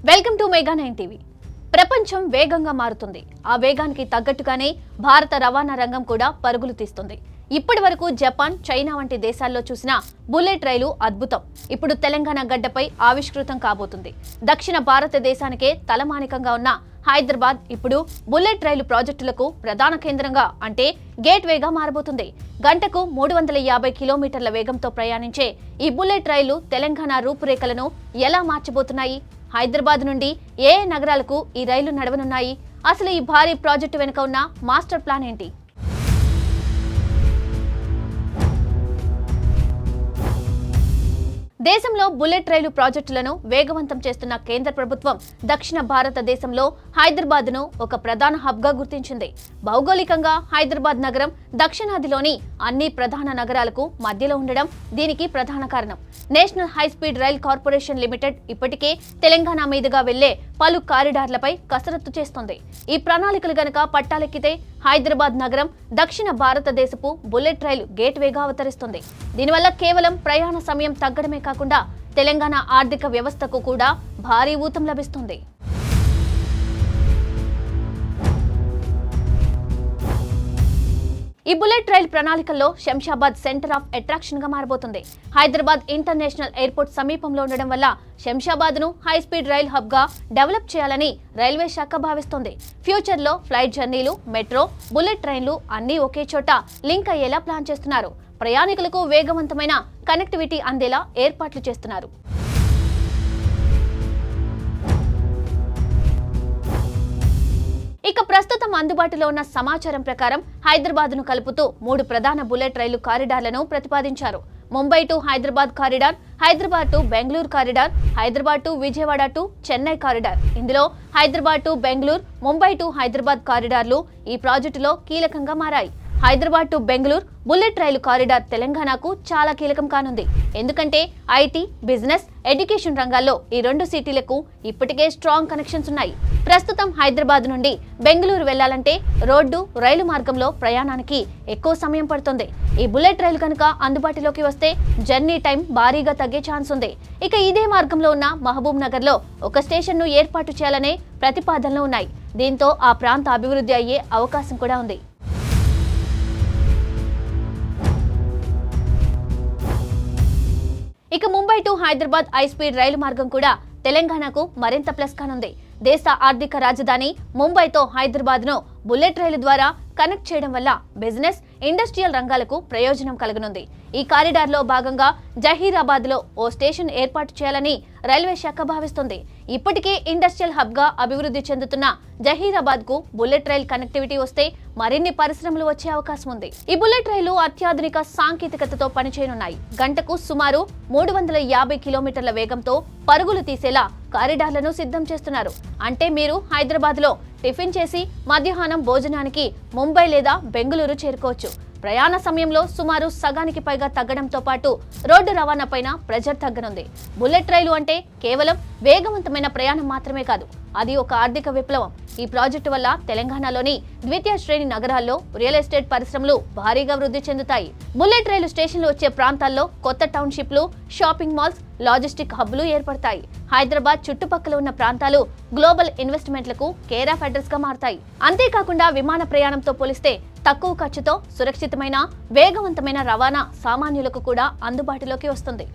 Welcome to mega 9 TV. ప్రపంచం వేగంగా మారుతుంది. ఆ వేగానికి తగ్గట్టుగానే భారత రవాణా రంగం కూడా పరుగులు తీస్తుంది. ఇప్పటి వరకు జపాన్, చైనా వంటి దేశాల్లో చూసిన బుల్లెట్ రైలు అద్భుతం ఇప్పుడు తెలంగాణ గడ్డపై ఆవిష్కృతం కాబోతుంది. దక్షిణ భారతదేశానికే తలమానికంగా ఉన్న హైదరాబాద్ ఇప్పుడు బుల్లెట్ రైలు ప్రాజెక్టులకు ప్రధాన కేంద్రంగా అంటే గేట్వేగా మారబోతుంది. గంటకు 350 కిలోమీటర్ల వేగంతో ప్రయాణించే ఈ బుల్లెట్ రైలు తెలంగాణ రూపురేఖలను ఎలా మార్చబోతున్నాయి? హైదరాబాద్ నుండి ఏ నగరాలకు ఈ రైలు నడవనున్నాయి? అసలు ఈ భారీ ప్రాజెక్టు వెనుక ఉన్న మాస్టర్ ప్లాన్ ఏంటి? దేశంలో బుల్లెట్ రైలు ప్రాజెక్టులను వేగవంతం చేస్తున్న కేంద్ర ప్రభుత్వం దక్షిణ భారతదేశంలో హైదరాబాద్ను ఒక ప్రధాన హబ్గా గుర్తించింది. భౌగోళికంగా హైదరాబాద్ నగరం దక్షిణాదిలోని అన్ని ప్రధాన నగరాలకు మధ్యలో ఉండడం దీనికి ప్రధాన కారణం. National high speed rail corporation limited ఇప్పటికే తెలంగాణ మీదుగా వెళ్లే పలు కారిడార్లపై కసరత్తు చేస్తోంది. ఈ ప్రణాళికలు గనక పట్టాలెక్కితే హైదరాబాద్ నగరం దక్షిణ భారతదేశపు బుల్లెట్ రైలు గేట్వేగా అవతరిస్తుంది. దీనివల్ల కేవలం ప్రయాణ సమయం తగ్గడమే కాకుండా తెలంగాణ ఆర్థిక వ్యవస్థకు కూడా భారీ ఊతం లభిస్తుంది. ఈ బుల్లెట్ రైల్ ప్రణాళికల్లో శంషాబాద్ సెంటర్ ఆఫ్ అట్రాక్షన్ గా మారబోతుంది. హైదరాబాద్ ఇంటర్నేషనల్ ఎయిర్పోర్ట్ సమీపంలో ఉండడం వల్ల శంషాబాద్ ను హై స్పీడ్ రైల్ హబ్ గా డెవలప్ చేయాలని రైల్వే శాఖ భావిస్తోంది. ఫ్యూచర్ లో ఫ్లైట్ జర్నీలు, మెట్రో, బుల్లెట్ ట్రైన్లు అన్ని ఒకే చోట లింక్ అయ్యేలా ప్లాన్ చేస్తున్నారు. ప్రయాణికులకు వేగవంతమైన కనెక్టివిటీ అందేలా ఏర్పాట్లు చేస్తున్నారు. ఇక ప్రస్తుతం అందుబాటులో ఉన్న సమాచారం ప్రకారం హైదరాబాద్ ను కలుపుతూ 3 ప్రధాన బుల్లెట్ రైలు కారిడార్లను ప్రతిపాదించారు. Mumbai to Hyderabad corridor, Hyderabad to Bengaluru corridor, Hyderabad to Vijayawada to Chennai corridor. ఇందులో హైదరాబాద్ టు బెంగళూరు, ముంబై టు హైదరాబాద్ కారిడార్లు ఈ ప్రాజెక్టులో కీలకంగా మారాయి. Hyderabad to Bengaluru bullet rail corridor తెలంగాణకు చాలా కీలకం కానుంది. ఎందుకంటే ఐటీ, బిజినెస్, ఎడ్యుకేషన్ రంగాల్లో ఈ 2 సిటీలకు ఇప్పటికే స్ట్రాంగ్ కనెక్షన్స్ ఉన్నాయి. ప్రస్తుతం హైదరాబాద్ నుండి బెంగళూరు వెళ్లాలంటే రోడ్డు, రైలు మార్గంలో ప్రయాణానికి ఎక్కువ సమయం పడుతుంది. ఈ బుల్లెట్ రైలు కనుక అందుబాటులోకి వస్తే జర్నీ టైం భారీగా తగ్గే ఛాన్స్ ఉంది. ఇక ఇదే మార్గంలో ఉన్న మహబూబ్ నగర్ లో ఒక స్టేషన్ ను ఏర్పాటు చేయాలనే ప్రతిపాదనలు ఉన్నాయి. దీంతో ఆ ప్రాంత అభివృద్ధి అయ్యే అవకాశం కూడా ఉంది. ఇక Mumbai to Hyderabad high speed రైలు మార్గం కూడా తెలంగాణకు మరింత ప్లస్ కానుంది. దేశ ఆర్థిక రాజధాని ముంబైతో హైదరాబాద్ ను బుల్లెట్ రైలు ద్వారా కనెక్ట్ చేయడం వల్ల బిజినెస్, ఇండస్ట్రియల్ రంగాలకు ప్రయోజనం కలగనుంది. ఈ కారిడార్ లో భాగంగా జహీరాబాద్ లో ఓ స్టేషన్ ఏర్పాటు చేయాలని రైల్వే శాఖ భావిస్తుంది. ఇప్పటికే ఇండస్ట్రియల్ హబ్ గా అభివృద్ధి చెందుతున్న జహీరాబాద్ కు బుల్లెట్ రైల్ కనెక్టివిటీ వస్తే మరిన్ని పరిశ్రమలు వచ్చే అవకాశం ఉంది. ఈ బుల్లెట్ రైలు అత్యాధునిక సాంకేతికతతో పనిచేయనున్నాయి. గంటకు సుమారు 350 కిలోమీటర్ల వేగంతో పరుగులు తీసేలా కారిడార్లను సిద్ధం చేస్తున్నారు. అంటే మీరు హైదరాబాద్ లో టిఫిన్ చేసి మధ్యాహ్నం భోజనానికి ముంబై లేదా బెంగళూరు చేరుకోవచ్చు. ప్రయాణ సమయంలో సుమారు సగానికి పైగా తగ్గడంతో పాటు రోడ్డు రవాణా పైన ప్రెజర్ తగ్గనుంది. బుల్లెట్ రైలు అంటే కేవలం వేగవంతమైన ప్రయాణం మాత్రమే కాదు, అది ఒక ఆర్థిక విప్లవం. ఈ ప్రాజెక్టు వల్ల తెలంగాణలోని ద్వితీయ శ్రేణి నగరాల్లో రియల్ ఎస్టేట్ పరిశ్రమలు భారీగా వృద్ధి చెందుతాయి. బుల్లెట్ రైలు స్టేషన్లు వచ్చే ప్రాంతాల్లో కొత్త టౌన్షిప్లు, షాపింగ్ మాల్స్, లాజిస్టిక్ హబ్లు ఏర్పడతాయి. హైదరాబాద్ చుట్టుపక్కల ఉన్న ప్రాంతాలు గ్లోబల్ ఇన్వెస్ట్మెంట్లకు కేర్ ఆఫ్ అడ్రస్ గా మారతాయి. అంతేకాకుండా విమాన ప్రయాణంతో పోలిస్తే తక్కువ ఖర్చుతో సురక్షితమైన, వేగవంతమైన రవాణా సామాన్యులకు కూడా అందుబాటులోకి వస్తుంది.